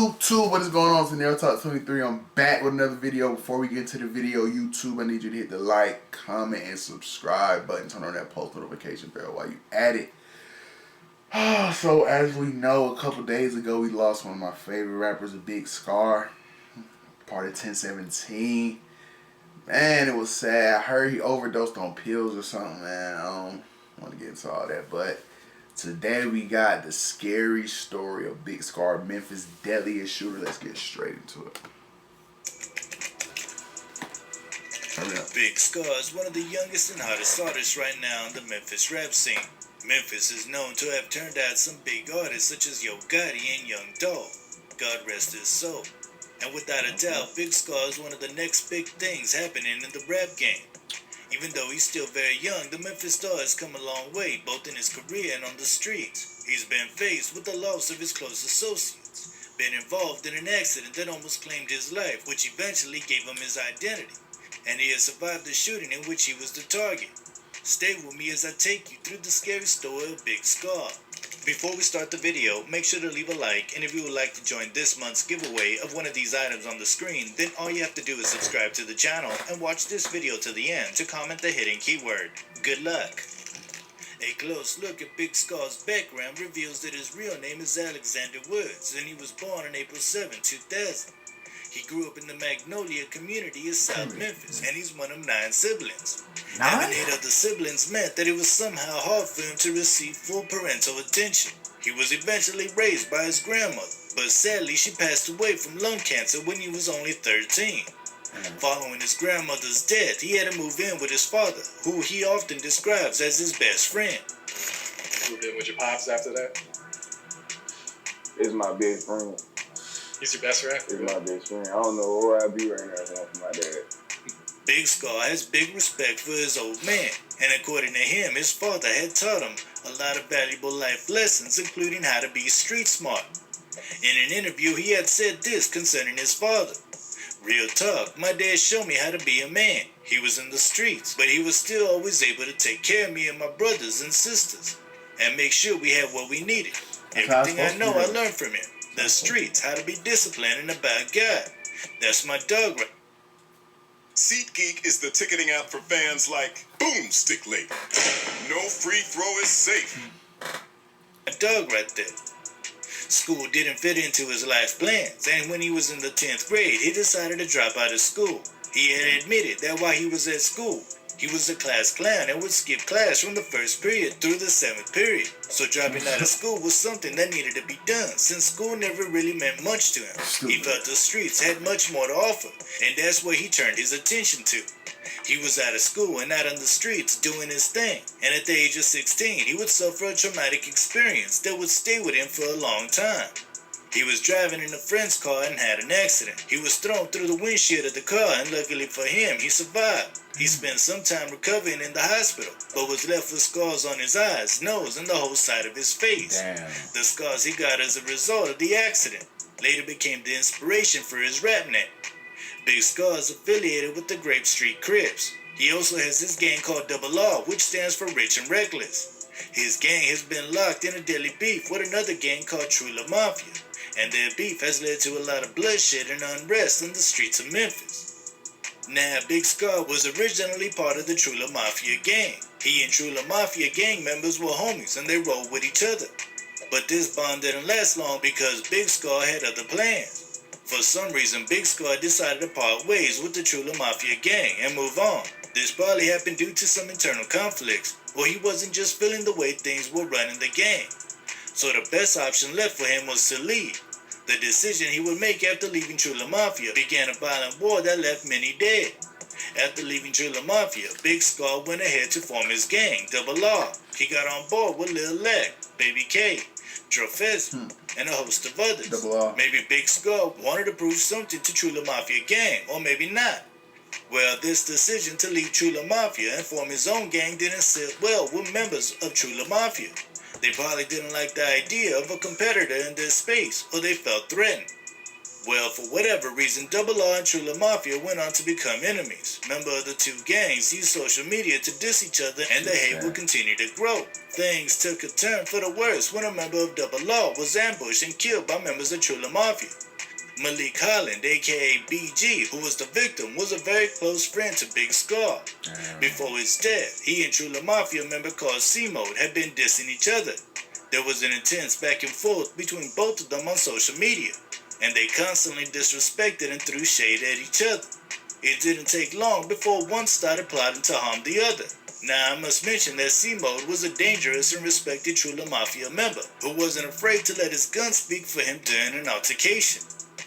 YouTube, what is going on? It's Nail Talk 23. I'm back with another video. Before we get into the video, YouTube, I need you to hit the like, comment, and subscribe button. Turn on that post notification bell while you at it. So as we know, a couple days ago, we lost one of my favorite rappers, a Big SCARR, part of 1017. Man, it was sad. I heard he overdosed on pills or something, man. I don't want to get into all that, but today we got the scary story of Big SCARR, Memphis' deadliest shooter. Let's get straight into it. Hurry up. Big SCARR is one of the youngest and hottest artists right now in the Memphis rap scene. Memphis is known to have turned out some big artists such as Yo Gotti and Young Dolph. God rest his soul. And without a doubt, Big SCARR is one of the next big things happening in the rap game. Even though he's still very young, the Memphis star has come a long way, both in his career and on the streets. He's been faced with the loss of his close associates, been involved in an accident that almost claimed his life, which eventually gave him his identity, and he has survived the shooting in which he was the target. Stay with me as I take you through the scary story of Big SCARR. Before we start the video, make sure to leave a like, and if you would like to join this month's giveaway of one of these items on the screen, then all you have to do is subscribe to the channel and watch this video to the end to comment the hidden keyword. Good luck! A close look at Big SCARR's background reveals that his real name is Alexander Woods, and he was born on April 7, 2000. He grew up in the Magnolia community of South Memphis, and he's one of 9 siblings. Having 8 other siblings meant that it was somehow hard for him to receive full parental attention. He was eventually raised by his grandmother, but sadly she passed away from lung cancer when he was only 13. Following his grandmother's death, he had to move in with his father, who he often describes as his best friend. Moved in with your pops after that? It's my best friend. He's your best friend? It's my best friend. I don't know where I'd be right now if it wasn't for my dad. Big SCARR has big respect for his old man, and according to him, his father had taught him a lot of valuable life lessons, including how to be street smart. In an interview, he had said this concerning his father. Real talk, my dad showed me how to be a man. He was in the streets, but he was still always able to take care of me and my brothers and sisters, and make sure we had what we needed. Everything I know, I learned from him. The streets, how to be disciplined and about God. That's my dog right. SeatGeek is the ticketing app for fans like Boomstick Lady. No free throw is safe. My dog right there. School didn't fit into his life plans, and when he was in the 10th grade, he decided to drop out of school. He had admitted that while he was at school, he was a class clown and would skip class from the 1st period through the 7th period. So dropping out of school was something that needed to be done, since school never really meant much to him. He felt the streets had much more to offer, and that's where he turned his attention to. He was out of school and out on the streets doing his thing, and at the age of 16, he would suffer a traumatic experience that would stay with him for a long time. He was driving in a friend's car and had an accident. He was thrown through the windshield of the car, and luckily for him, he survived. He spent some time recovering in the hospital, but was left with scars on his eyes, nose, and the whole side of his face. Damn. The scars he got as a result of the accident later became the inspiration for his rap name. Big SCARR is affiliated with the Grape Street Crips. He also has his gang called Double R, which stands for Rich and Reckless. His gang has been locked in a deadly beef with another gang called True La Mafia, and their beef has led to a lot of bloodshed and unrest in the streets of Memphis. Now, Big SCARR was originally part of the True La Mafia gang. He and True La Mafia gang members were homies and they rolled with each other. But this bond didn't last long because Big SCARR had other plans. For some reason, Big SCARR decided to part ways with the True La Mafia gang and move on. This probably happened due to some internal conflicts, or he wasn't just feeling the way things were running the gang. So the best option left for him was to leave. The decision he would make after leaving True La Mafia began a violent war that left many dead. After leaving True La Mafia, Big SCARR went ahead to form his gang, Double R. He got on board with Lil Leck, Baby K, Drofez, and a host of others. Maybe Big SCARR wanted to prove something to True La Mafia gang, or maybe not. Well, this decision to leave True La Mafia and form his own gang didn't sit well with members of True La Mafia. They probably didn't like the idea of a competitor in their space, or they felt threatened. Well, for whatever reason, Double R and True La Mafia went on to become enemies. Members of the two gangs used social media to diss each other, and the hate would continue to grow. Things took a turn for the worse when a member of Double R was ambushed and killed by members of True La Mafia. Malik Holland, aka BG, who was the victim, was a very close friend to Big SCARR. Before his death, he and True La Mafia member called C-Mode had been dissing each other. There was an intense back and forth between both of them on social media, and they constantly disrespected and threw shade at each other. It didn't take long before one started plotting to harm the other. Now, I must mention that C-Mode was a dangerous and respected True La Mafia member who wasn't afraid to let his gun speak for him during an altercation.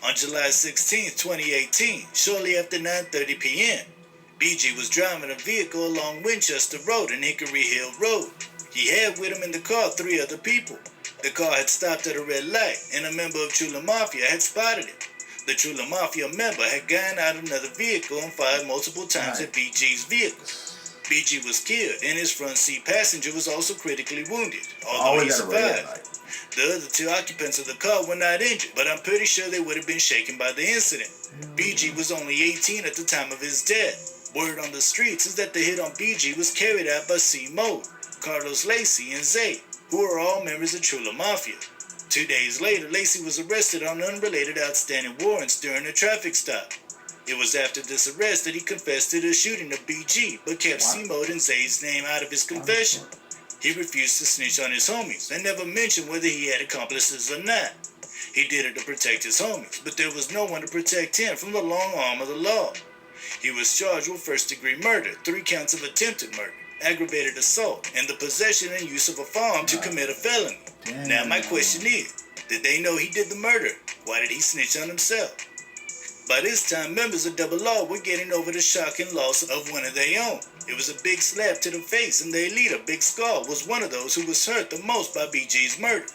On July 16, 2018, shortly after 9:30 p.m., BG was driving a vehicle along Winchester Road and Hickory Hill Road. He had with him in the car 3 other people. The car had stopped at a red light, and a member of True La Mafia had spotted him. The True La Mafia member had gotten out of another vehicle and fired multiple times at BG's vehicle. BG was killed, and his front seat passenger was also critically wounded, although he survived. The other 2 occupants of the car were not injured, but I'm pretty sure they would have been shaken by the incident. BG was only 18 at the time of his death. Word on the streets is that the hit on BG was carried out by C-Mode, Carlos Lacey, and Zay, who are all members of True La Mafia. 2 days later, Lacey was arrested on unrelated outstanding warrants during a traffic stop. It was after this arrest that he confessed to the shooting of BG, but kept C-Mode and Zay's name out of his confession. He refused to snitch on his homies and never mentioned whether he had accomplices or not. He did it to protect his homies, but there was no one to protect him from the long arm of the law. He was charged with first-degree murder, 3 counts of attempted murder, aggravated assault, and the possession and use of a firearm to commit a felony. Now my question is, did they know he did the murder? Why did he snitch on himself? By this time, members of Double R were getting over the shocking loss of one of their own. It was a big slap to the face, and their leader, Big SCARR, was one of those who was hurt the most by BG's murder.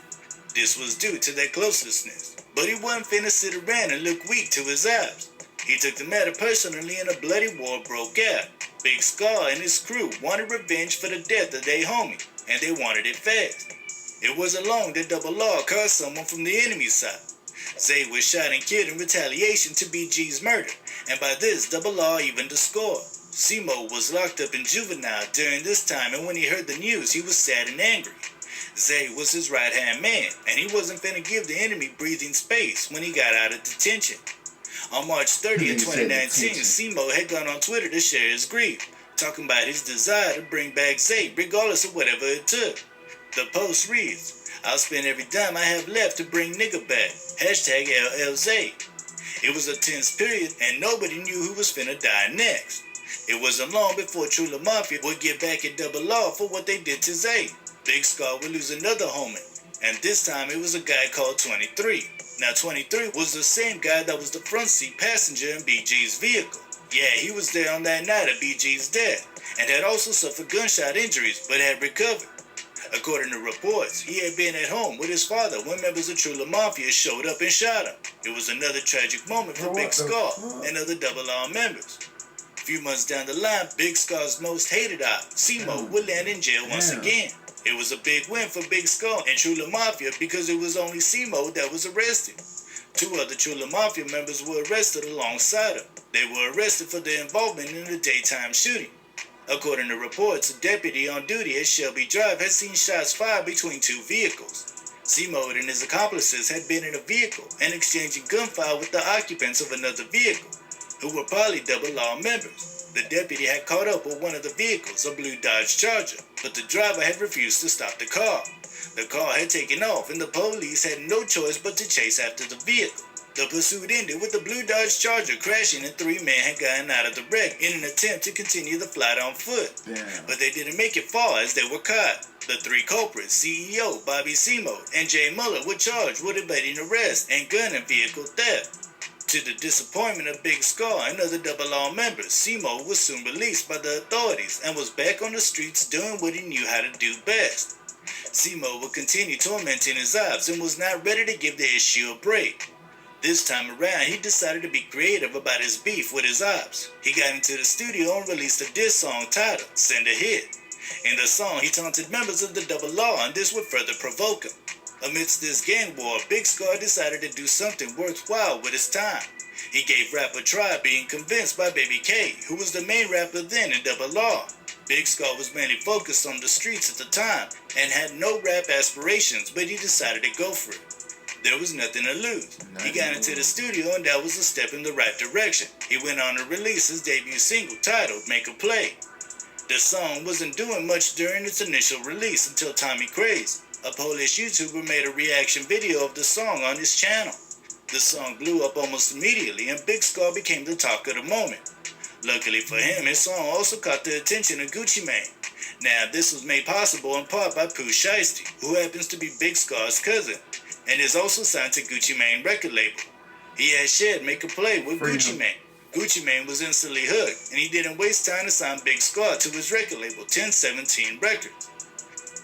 This was due to their closeness, but he wasn't finna sit around and look weak to his eyes. He took the matter personally, and a bloody war broke out. Big SCARR and his crew wanted revenge for the death of their homie, and they wanted it fast. It wasn't long that Double R caught someone from the enemy's side. Zay was shot and killed in retaliation to BG's murder, and by this, Double R evened the score. C-Mode was locked up in juvenile during this time, and when he heard the news, he was sad and angry. Zay was his right-hand man, and he wasn't finna give the enemy breathing space when he got out of detention. On March 30th, 2019, C-Mode had gone on Twitter to share his grief, talking about his desire to bring back Zay regardless of whatever it took. The post reads, "I'll spend every dime I have left to bring nigga back. Hashtag LLZ." It was a tense period, and nobody knew who was finna die next. It wasn't long before True La Mafia would get back at Double R for what they did to Zay. Big SCARR would lose another homie, and this time it was a guy called 23. Now 23 was the same guy that was the front seat passenger in BG's vehicle. Yeah, he was there on that night of BG's death, and had also suffered gunshot injuries, but had recovered. According to reports, he had been at home with his father when members of True La Mafia showed up and shot him. It was another tragic moment for Big SCARR and other Double R members. A few months down the line, Big SCARR's most hated op, C-Mode, would land in jail once again. It was a big win for Big SCARR and True La Mafia because it was only C-Mode that was arrested. 2 other True La Mafia members were arrested alongside him. They were arrested for their involvement in the daytime shooting. According to reports, a deputy on duty at Shelby Drive had seen shots fired between 2 vehicles. C-Mode and his accomplices had been in a vehicle and exchanging gunfire with the occupants of another vehicle, who were probably Double R members. The deputy had caught up with one of the vehicles, a blue Dodge Charger, but the driver had refused to stop the car. The car had taken off, and the police had no choice but to chase after the vehicle. The pursuit ended with the blue Dodge Charger crashing, and 3 men had gotten out of the wreck in an attempt to continue the flight on foot. But they didn't make it far as they were caught. The 3 culprits, CEO Bobby C-Mode and Jay Muller, were charged with evading arrest and gun and vehicle theft. To the disappointment of Big SCARR and other Double R members, C-Mode was soon released by the authorities and was back on the streets doing what he knew how to do best. C-Mode would continue tormenting his ops and was not ready to give the issue a break. This time around, he decided to be creative about his beef with his ops. He got into the studio and released a diss song titled "Send a Hit." In the song, he taunted members of the Double R, and this would further provoke him. Amidst this gang war, Big SCARR decided to do something worthwhile with his time. He gave rap a try, being convinced by Baby K, who was the main rapper then in Double R. Big SCARR was mainly focused on the streets at the time and had no rap aspirations, but he decided to go for it. There was nothing to lose. He got into the studio and that was a step in the right direction. He went on to release his debut single titled Make a Play. The song wasn't doing much during its initial release until Tommy Craze, a Polish YouTuber, made a reaction video of the song on his channel. The song blew up almost immediately and Big SCARR became the talk of the moment. Luckily for him, his song also caught the attention of Gucci Mane. Now, this was made possible in part by Pooh Shiesty, who happens to be Big SCARR's cousin, and is also signed to Gucci Mane record label. He had shared Make a Play with Gucci Mane. Gucci Mane was instantly hooked, and he didn't waste time to sign Big SCARR to his record label, 1017 Records.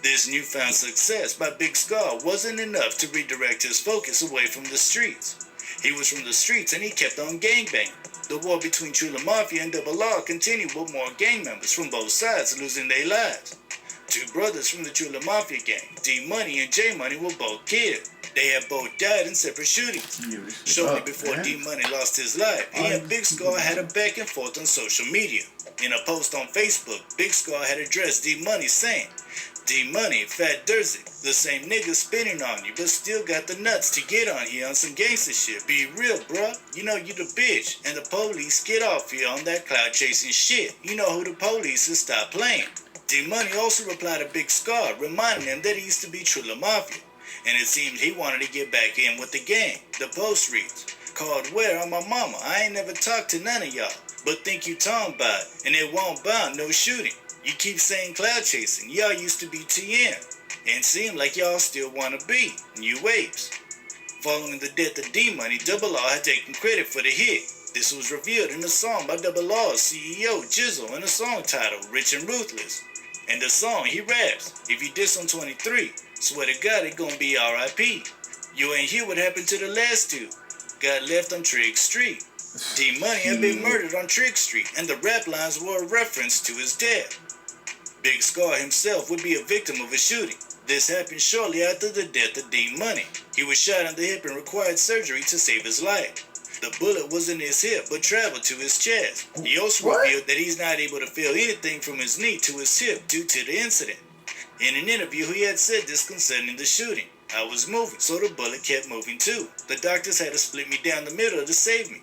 This newfound success by Big SCARR wasn't enough to redirect his focus away from the streets. He was from the streets and he kept on gangbanging. The war between Chula Mafia and Double R continued with more gang members from both sides losing their lives. Two brothers from the Chula Mafia gang, D Money and J Money, were both killed. They had both died in separate shootings. Shortly before D Money lost his life, he and Big SCARR had a back and forth on social media. In a post on Facebook, Big SCARR had addressed D Money saying, D Money, Fat Dursey, the same nigga spinning on you, but still got the nuts to get on here on some gangster shit. Be real, bruh. You know you the bitch, and the police get off here on that cloud chasing shit. You know who the police is, stop playing. D Money also replied to Big SCARR, reminding him that he used to be Chula Mafia, and it seemed he wanted to get back in with the gang. The post reads, called where on my mama, I ain't never talked to none of y'all, but think you talking about it, and it won't bound no shooting. You keep saying cloud chasing, y'all used to be TM, and seem like y'all still wanna be new waves. Following the death of D Money, Double R had taken credit for the hit. This was revealed in a song by Double R's CEO Jizzle in a song titled Rich and Ruthless. In the song, he raps, if you diss on 23, swear to God it gonna be R.I.P. You ain't hear what happened to the last two. Got left on Trigg Street. D Money had been murdered on Trigg Street, and the rap lines were a reference to his death. Big SCARR himself would be a victim of a shooting. This happened shortly after the death of D Money. He was shot in the hip and required surgery to save his life. The bullet was in his hip but traveled to his chest. He also revealed that he's not able to feel anything from his knee to his hip due to the incident. In an interview, he had said this concerning the shooting. I was moving, so the bullet kept moving too. The doctors had to split me down the middle to save me.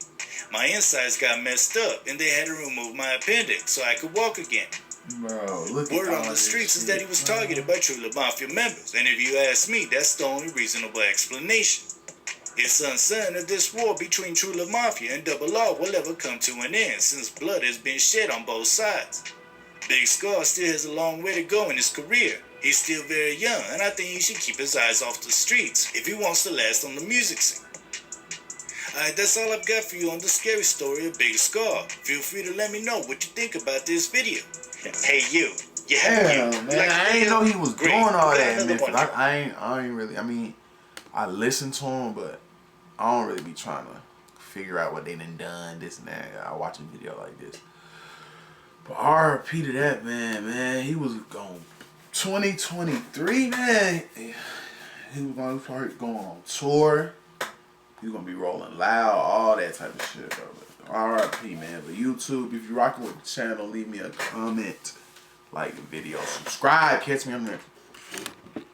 My insides got messed up, and they had to remove my appendix so I could walk again. Bro, look at Word on the streets is that he was targeted by Chula Mafia members, and if you ask me, that's the only reasonable explanation. It's uncertain if this war between Chula Mafia and Double R will ever come to an end, since blood has been shed on both sides. Big SCARR still has a long way to go in his career. He's still very young, and I think he should keep his eyes off the streets if he wants to last on the music scene. Alright, that's all I've got for you on the scary story of Big SCARR. Feel free to let me know what you think about this video. Hey you. Damn, man, like I didn't know he was Great. doing all that in Another Memphis. one. I ain't really, I mean, I listen to him, but I don't really be trying to figure out what they done, this and that. I watch a video like this. But RP to that man, he was going 2023, man. He was going to start going on tour. He was going to be rolling loud, all that type of shit, bro. RIP, man. But YouTube, if you're rocking with the channel, leave me a comment, like the video, subscribe, catch me on the